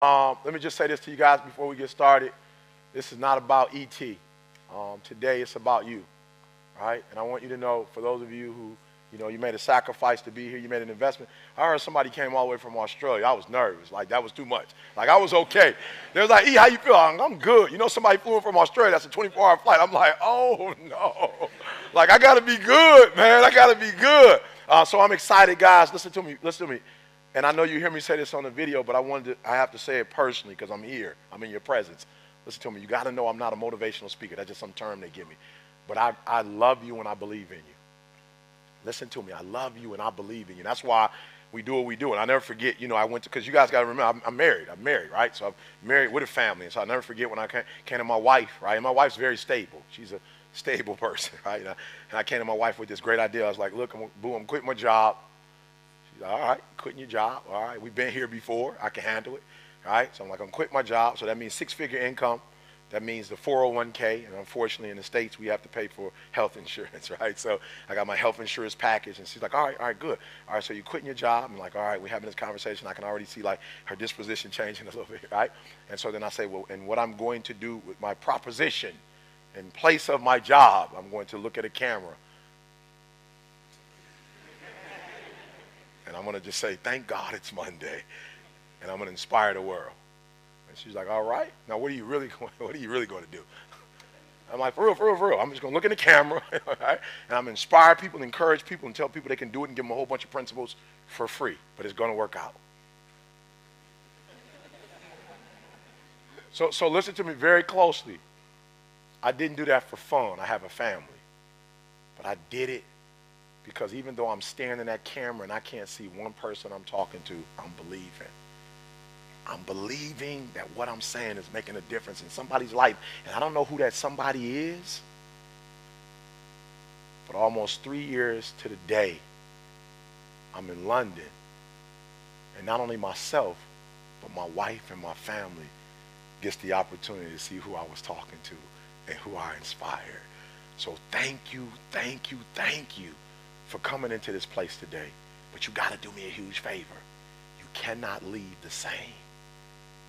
Let me just say this to you guys before we get started. This is not about ET. Today it's about you, right? And I want you to know, for those of you who, you made a sacrifice to be here, you made an investment. I heard somebody came all the way from Australia. I was nervous. Like, that was too much. Like, I was okay. They was like, E, how you feel? I'm good. Somebody flew in from Australia. That's a 24-hour flight. I'm like, oh, no. Like, I got to be good, man. I got to be good. So I'm excited, guys. Listen to me. Listen to me. And I know you hear me say this on the video, but I have to say it personally because I'm here. I'm in your presence. Listen to me. You got to know I'm not a motivational speaker. That's just some term they give me. But I love you and I believe in you. Listen to me. I love you and I believe in you. That's why we do what we do. And I never forget, I went to, because you guys got to remember, I'm married, right? So I'm married with a family. And so I never forget when I came to my wife, right? And my wife's very stable. She's a stable person, right? And I came to my wife with this great idea. I was like, look, I'm quitting my job. All right, quitting your job. All right, we've been here before. I can handle it. All right, so I'm like, I'm quitting my job. So that means six-figure income. That means the 401k. And unfortunately, in the States, we have to pay for health insurance, right? So I got my health insurance package. And she's like, all right, good. All right, so you're quitting your job. I'm like, all right, we're having this conversation. I can already see, like, her disposition changing a little bit, right? And so then I say, well, and what I'm going to do with my proposition, in place of my job, I'm going to look at a camera. And I'm going to just say, thank God it's Monday. And I'm going to inspire the world. And she's like, all right. Now, what are you really going to do? I'm like, for real. I'm just going to look in the camera, right? And I'm going to inspire people, encourage people, and tell people they can do it and give them a whole bunch of principles for free. But it's going to work out. So listen to me very closely. I didn't do that for fun. I have a family. But I did it because even though I'm staring in that camera and I can't see one person I'm talking to, I'm believing. I'm believing that what I'm saying is making a difference in somebody's life. And I don't know who that somebody is, but almost 3 years to the day, I'm in London. And not only myself, but my wife and my family gets the opportunity to see who I was talking to and who I inspired. So thank you for coming into this place today. But you got to do me a huge favor. You cannot leave the same.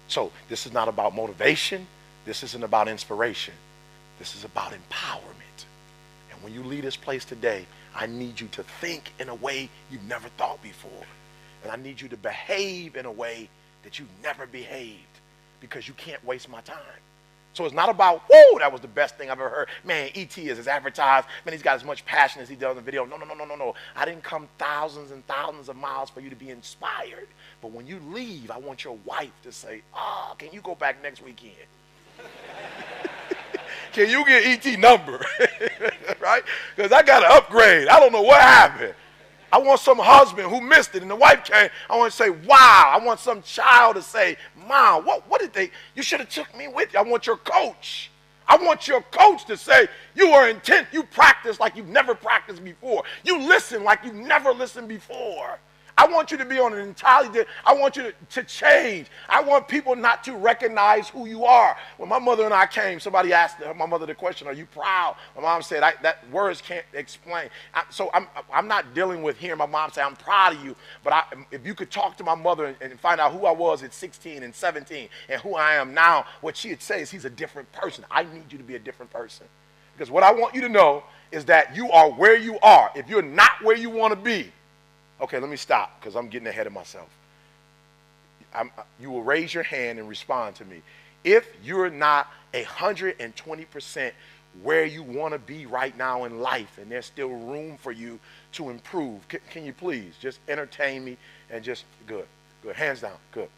So this is not about motivation. This isn't about inspiration. This is about empowerment. And when you leave this place today, I need you to think in a way you've never thought before. And I need you to behave in a way that you've never behaved, because you can't waste my time. So it's not about, whoa, that was the best thing I've ever heard. Man, E.T. is as advertised. Man, he's got as much passion as he does in the video. No. I didn't come thousands and thousands of miles for you to be inspired. But when you leave, I want your wife to say, can you go back next weekend? Can you get E.T. number? Right? Because I got to upgrade. I don't know what happened. I want some husband who missed it and the wife came. I want to say, wow. I want some child to say, Mom, what did they, you should have took me with you. I want your coach. I want your coach to say, you are intent. You practice like you've never practiced before. You listen like you've never listened before. I want you to be on an entirely different, I want you to change. I want people not to recognize who you are. When my mother and I came, somebody asked my mother the question, are you proud? My mom said, that words can't explain. So I'm not dealing with hearing my mom say, I'm proud of you. But if you could talk to my mother and find out who I was at 16 and 17 and who I am now, what she'd say is, he's a different person. I need you to be a different person. Because what I want you to know is that you are where you are. If you're not where you want to be, okay, let me stop because I'm getting ahead of myself. You will raise your hand and respond to me. If you're not 120% where you want to be right now in life and there's still room for you to improve, can you please just entertain me and just, good, hands down, good.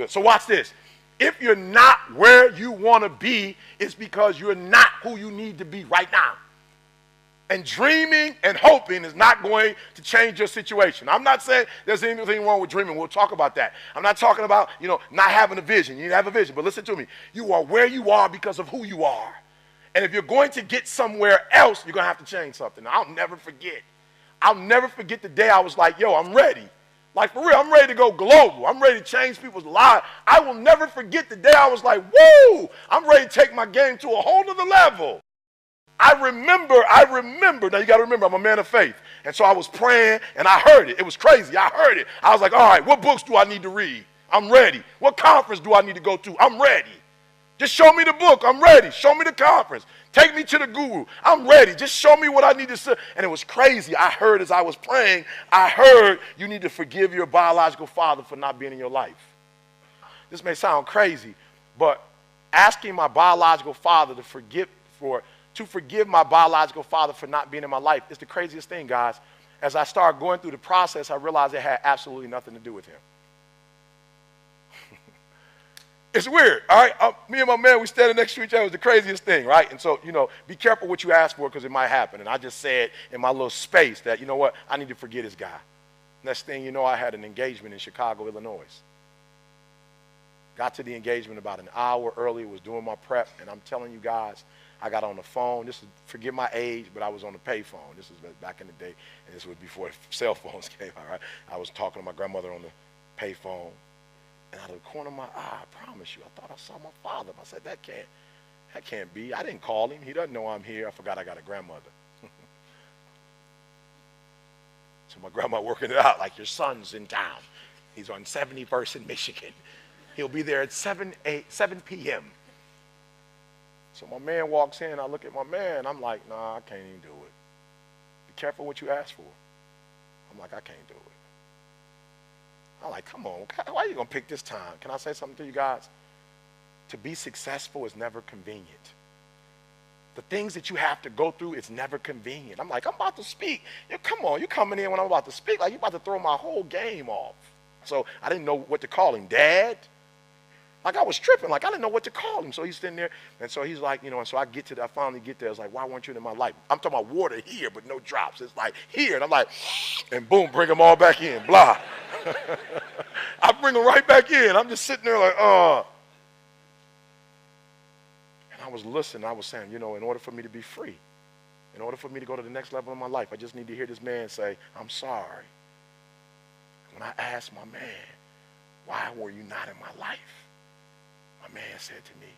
So watch this. If you're not where you want to be, it's because you're not who you need to be right now. And dreaming and hoping is not going to change your situation. I'm not saying there's anything wrong with dreaming. We'll talk about that. I'm not talking about, not having a vision. You need to have a vision. But listen to me. You are where you are because of who you are. And if you're going to get somewhere else, you're going to have to change something. I'll never forget. I'll never forget the day I was like, yo, I'm ready. Like, for real, I'm ready to go global. I'm ready to change people's lives. I will never forget the day I was like, woo, I'm ready to take my game to a whole other level. I remember, now you got to remember, I'm a man of faith. And so I was praying and I heard it. It was crazy. I heard it. I was like, all right, what books do I need to read? I'm ready. What conference do I need to go to? I'm ready. Just show me the book. I'm ready. Show me the conference. Take me to the guru. I'm ready. Just show me what I need to say. And it was crazy. I heard as I was praying, I heard you need to forgive your biological father for not being in your life. This may sound crazy, but asking my biological father to forgive my biological father for not being in my life is the craziest thing, guys. As I started going through the process, I realized it had absolutely nothing to do with him. It's weird, all right? Me and my man, we standing next to each other. It was the craziest thing, right? And so, be careful what you ask for because it might happen. And I just said in my little space that, you know what, I need to forget this guy. Next thing you know, I had an engagement in Chicago, Illinois. Got to the engagement about an hour early, was doing my prep, and I'm telling you guys, I got on the phone. Forget my age, but I was on the pay phone. This was back in the day, and this was before cell phones came out, right? I was talking to my grandmother on the pay phone. And out of the corner of my eye, I promise you, I thought I saw my father. I said, that can't be. I didn't call him. He doesn't know I'm here. I forgot I got a grandmother. So my grandma working it out like, your son's in town. He's on 71st in Michigan. He'll be there at 7 p.m. So my man walks in. I look at my man. I'm like, nah, I can't even do it. Be careful what you ask for. I'm like, I can't do it. I'm like, come on, why are you going to pick this time? Can I say something to you guys? To be successful is never convenient. The things that you have to go through, it's never convenient. I'm like, I'm about to speak. Come on, you're coming in when I'm about to speak. Like, you're about to throw my whole game off. So I didn't know what to call him. Dad? Like, I was tripping. Like, I didn't know what to call him. So he's sitting there. And so he's like, and so I finally get there. It's like, why weren't you in my life? I'm talking about water here, but no drops. It's like here. And I'm like, and boom, bring them all back in. Blah. I bring them right back in. I'm just sitting there like, And I was listening. I was saying, in order for me to be free, in order for me to go to the next level of my life, I just need to hear this man say, I'm sorry. When I asked my man, why were you not in my life? My man said to me,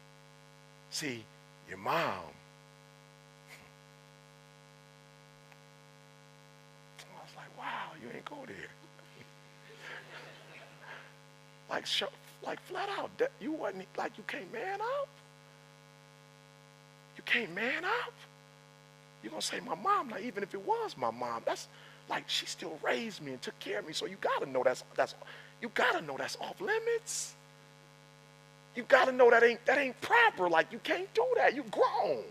see, your mom, I was like, wow, you ain't go there. like flat out, you wasn't, like, you can't man up? You can't man up? You're going to say my mom, now even if it was my mom, that's, like, she still raised me and took care of me, so you got to know that's off limits. You got to know that ain't proper. Like, you can't do that. You grown.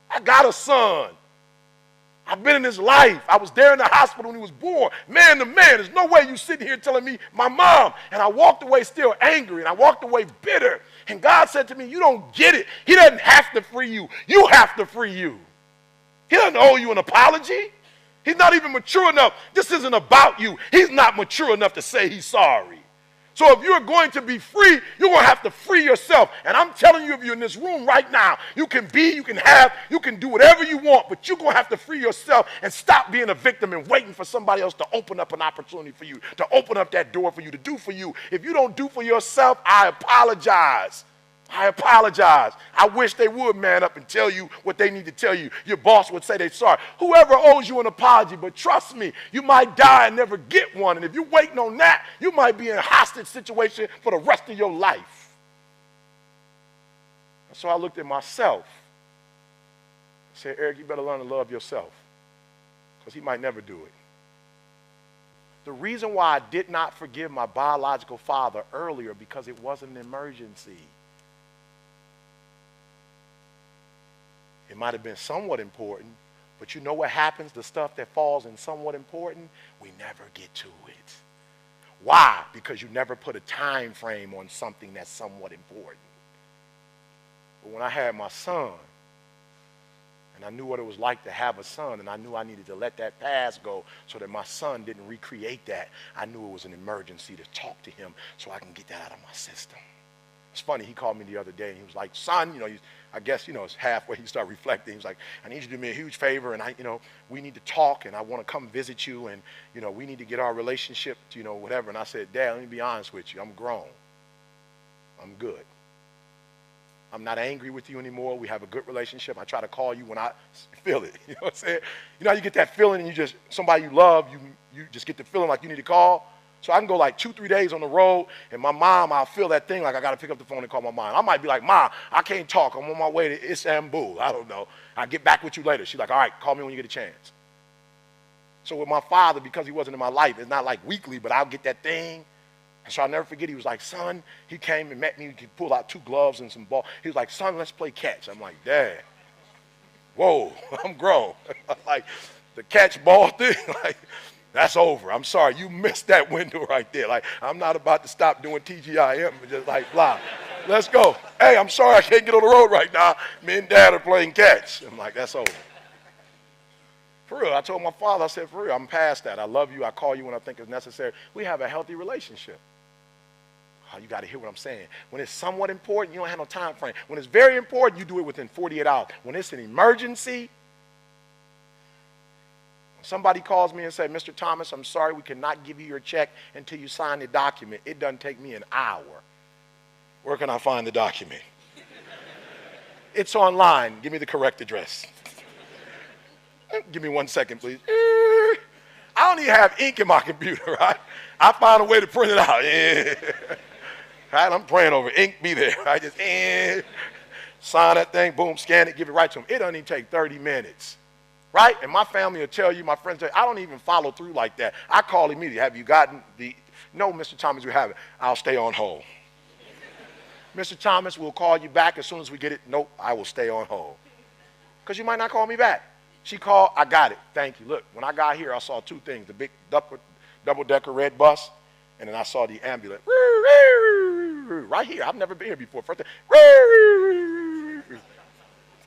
I got a son. I've been in his life. I was there in the hospital when he was born. Man to man, there's no way you sitting here telling me my mom. And I walked away still angry, and I walked away bitter. And God said to me, you don't get it. He doesn't have to free you. You have to free you. He doesn't owe you an apology. He's not even mature enough. This isn't about you. He's not mature enough to say he's sorry. So if you're going to be free, you're going to have to free yourself. And I'm telling you, if you're in this room right now, you can do whatever you want, but you're going to have to free yourself and stop being a victim and waiting for somebody else to open up an opportunity for you, to open up that door for you, to do for you. If you don't do for yourself, I apologize. I apologize. I wish they would man up and tell you what they need to tell you. Your boss would say they're sorry. Whoever owes you an apology, but trust me, you might die and never get one. And if you're waiting on that, you might be in a hostage situation for the rest of your life. And so I looked at myself. I said, Eric, you better learn to love yourself, because he might never do it. The reason why I did not forgive my biological father earlier, because it wasn't an emergency. It might have been somewhat important, but you know what happens? The stuff that falls in somewhat important, we never get to it. Why? Because you never put a time frame on something that's somewhat important. But when I had my son, and I knew what it was like to have a son, and I knew I needed to let that past go so that my son didn't recreate that, I knew it was an emergency to talk to him so I can get that out of my system. It's funny, he called me the other day, and he was like, son, I guess, it's halfway, he started reflecting. He was like, I need you to do me a huge favor, and we need to talk, and I want to come visit you, and, we need to get our relationship, whatever. And I said, Dad, let me be honest with you. I'm grown. I'm good. I'm not angry with you anymore. We have a good relationship. I try to call you when I feel it. You know what I'm saying? You know how you get that feeling, and somebody you love, you just get the feeling like you need to call? So I can go like 2-3 days on the road, and my mom, I'll feel that thing like I got to pick up the phone and call my mom. I might be like, Ma, I can't talk. I'm on my way to Istanbul. I don't know. I'll get back with you later. She's like, all right, call me when you get a chance. So with my father, because he wasn't in my life, it's not like weekly, but I'll get that thing. And so I'll never forget, he was like, son, he came and met me. He pulled out 2 gloves and some ball. He was like, son, let's play catch. I'm like, Dad, whoa, I'm grown. Like, the catch ball thing, like, that's over. I'm sorry, you missed that window right there. Like, I'm not about to stop doing TGIM and just like, blah. Let's go. Hey, I'm sorry I can't get on the road right now. Me and Dad are playing catch. I'm like, that's over. For real, I told my father, I said, for real, I'm past that. I love you. I call you when I think it's necessary. We have a healthy relationship. Oh, you got to hear what I'm saying. When it's somewhat important, you don't have no time frame. When it's very important, you do it within 48 hours. When it's an emergency, somebody calls me and says, Mr. Thomas, I'm sorry, we cannot give you your check until you sign the document. It doesn't take me an hour. Where can I find the document? It's online. Give me the correct address. Give me 1 second, please. I don't even have ink in my computer, right? I find a way to print it out. Right? I'm praying over ink be there. I just sign that thing, boom, scan it, give it right to them. It doesn't even take 30 minutes. Right? And my family will tell you, my friends tell you, I don't even follow through like that. I call immediately. Have you gotten the, no, Mr. Thomas, we haven't. I'll stay on hold. Mr. Thomas, we'll call you back as soon as we get it. Nope, I will stay on hold. Because you might not call me back. She called, I got it. Thank you. Look, when I got here, I saw 2 things. The big double-decker red bus, and then I saw the ambulance. Right here. I've never been here before. First time.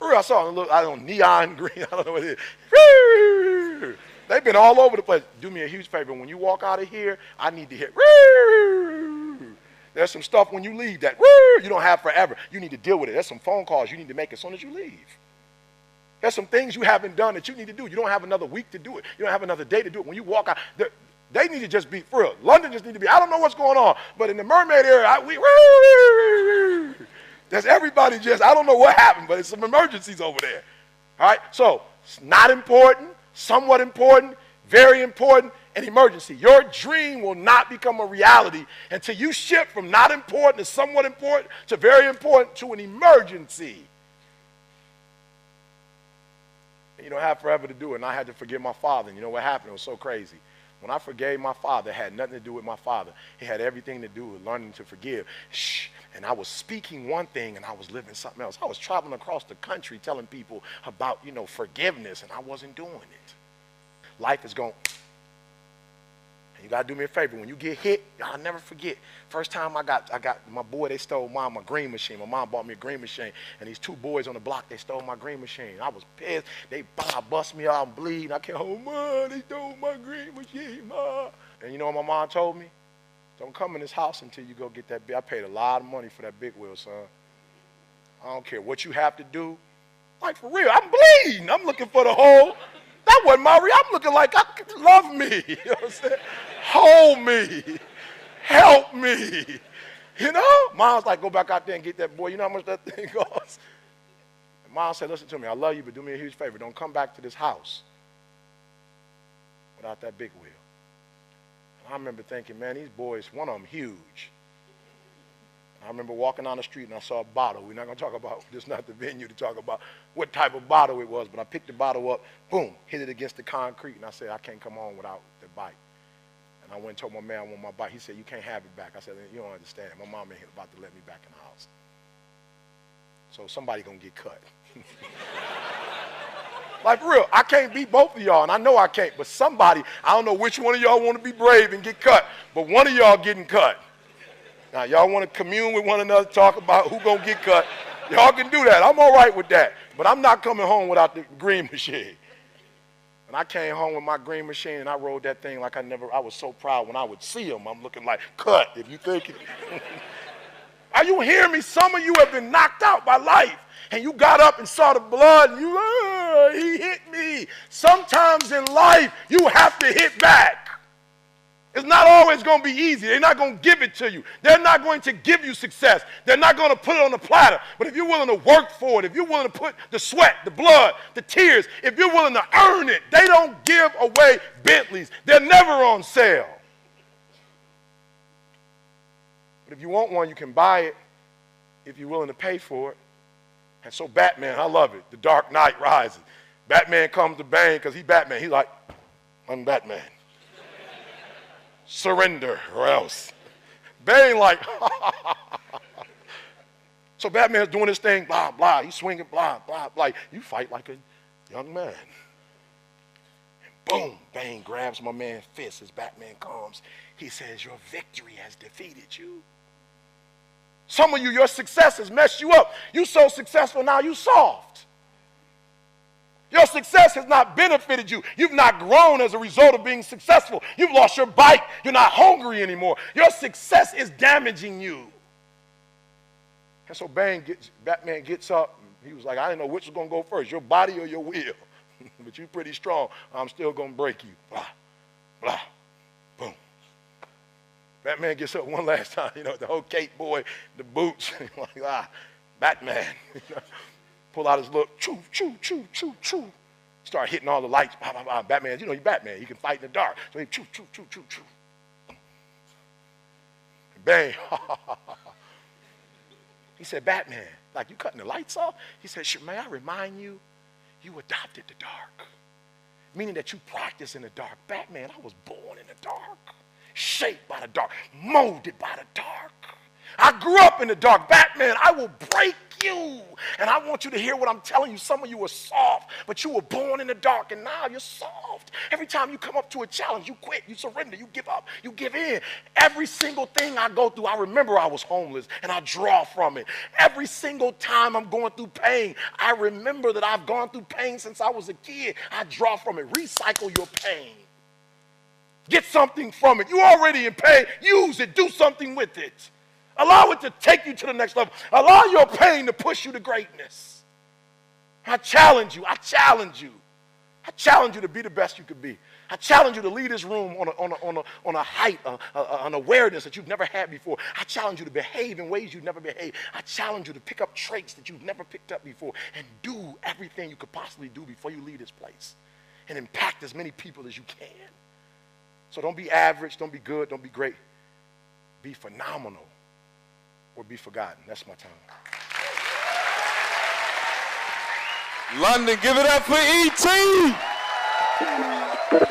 I saw a little, I don't know, neon green. I don't know what it is. They've been all over the place. Do me a huge favor. When you walk out of here, I need to hear. There's some stuff when you leave that you don't have forever. You need to deal with it. There's some phone calls you need to make as soon as you leave. There's some things you haven't done that you need to do. You don't have another week to do it. You don't have another day to do it. When you walk out, they need to just be, for real. London just need to be, I don't know what's going on, but in the Mermaid area, there's everybody just, I don't know what happened, but it's some emergencies over there. All right? So, it's not important, somewhat important, very important, an emergency. Your dream will not become a reality until you shift from not important to somewhat important to very important to an emergency. You don't have forever to do it, and I had to forgive my father. And you know what happened? It was so crazy. When I forgave my father, it had nothing to do with my father. It had everything to do with learning to forgive. Shh. And I was speaking one thing, and I was living something else. I was traveling across the country telling people about, forgiveness, and I wasn't doing it. Life is going. You got to do me a favor. When you get hit, I'll never forget. First time I got my boy, they stole my green machine. My mom bought me a green machine. And these 2 boys on the block, they stole my green machine. I was pissed. They bust me out and bleeding. I came home, Mom, they stole my green machine, Mom. And you know what my mom told me? Don't come in this house until you go get that big. I paid a lot of money for that big wheel, son. I don't care what you have to do. Like, for real, I'm bleeding. I'm looking for the hole. That wasn't my real. I'm looking like, love me. You know what I'm saying? Hold me. Help me. Mom's like, go back out there and get that boy. You know how much that thing costs? And Mom said, listen to me. I love you, but do me a huge favor. Don't come back to this house without that big wheel. And I remember thinking, man, these boys, one of them huge. I remember walking down the street and I saw a bottle. We're not going to talk about, this is not the venue to talk about what type of bottle it was, but I picked the bottle up, boom, hit it against the concrete, and I said, I can't come home without the bike. And I went and told my man I want my bike. He said, you can't have it back. I said, you don't understand. My mom ain't about to let me back in the house. So somebody going to get cut. Like, for real, I can't beat both of y'all, and I know I can't, but somebody, I don't know which one of y'all want to be brave and get cut, but one of y'all getting cut. Now, y'all want to commune with one another, talk about who going to get cut. Y'all can do that. I'm all right with that. But I'm not coming home without the green machine. And I came home with my green machine, and I rode that thing like I was so proud when I would see him. I'm looking like, cut, if you think it. Are you hearing me? Some of you have been knocked out by life. And you got up and saw the blood, and he hit me. Sometimes in life, you have to hit back. It's not always going to be easy. They're not going to give it to you. They're not going to give you success. They're not going to put it on the platter. But if you're willing to work for it, if you're willing to put the sweat, the blood, the tears, if you're willing to earn it, they don't give away Bentleys. They're never on sale. But if you want one, you can buy it if you're willing to pay for it. And so Batman, I love it. The Dark Knight Rises. Batman comes to Bane because he's Batman. He's like, I'm Batman. Surrender or else. Bane like, so Batman's doing his thing, blah, blah. He's swinging, blah, blah, blah. You fight like a young man. And boom, Bane grabs my man's fist as Batman comes. He says, your victory has defeated you. Some of you, your success has messed you up. You so successful now, you soft. Your success has not benefited you. You've not grown as a result of being successful. You've lost your bite. You're not hungry anymore. Your success is damaging you. And so Batman gets up. He was like, I didn't know which was going to go first, your body or your will. But you're pretty strong. I'm still going to break you. Blah, blah, boom. Batman gets up one last time, the whole cape boy, the boots, like, Batman. Pull out his look, choo, choo, choo, choo, choo. Start hitting all the lights, blah, blah, blah. Batman, he's Batman. He can fight in the dark. So he choo, choo, choo, choo, choo. Bang. He said, Batman, like you cutting the lights off? He said, may I remind you, you adopted the dark. Meaning that you practice in the dark. Batman, I was born in the dark. Shaped by the dark, molded by the dark. I grew up in the dark. Batman, I will break you. And I want you to hear what I'm telling you. Some of you were soft, but you were born in the dark, and now you're soft. Every time you come up to a challenge, you quit, you surrender, you give up, you give in. Every single thing I go through, I remember I was homeless, and I draw from it. Every single time I'm going through pain, I remember that I've gone through pain since I was a kid. I draw from it. Recycle your pain. Get something from it. You're already in pain. Use it. Do something with it. Allow it to take you to the next level. Allow your pain to push you to greatness. I challenge you. I challenge you. I challenge you to be the best you could be. I challenge you to lead this room on a height, an awareness that you've never had before. I challenge you to behave in ways you've never behaved. I challenge you to pick up traits that you've never picked up before and do everything you could possibly do before you leave this place and impact as many people as you can. So don't be average, don't be good, don't be great. Be phenomenal or be forgotten. That's my time. London, give it up for E.T.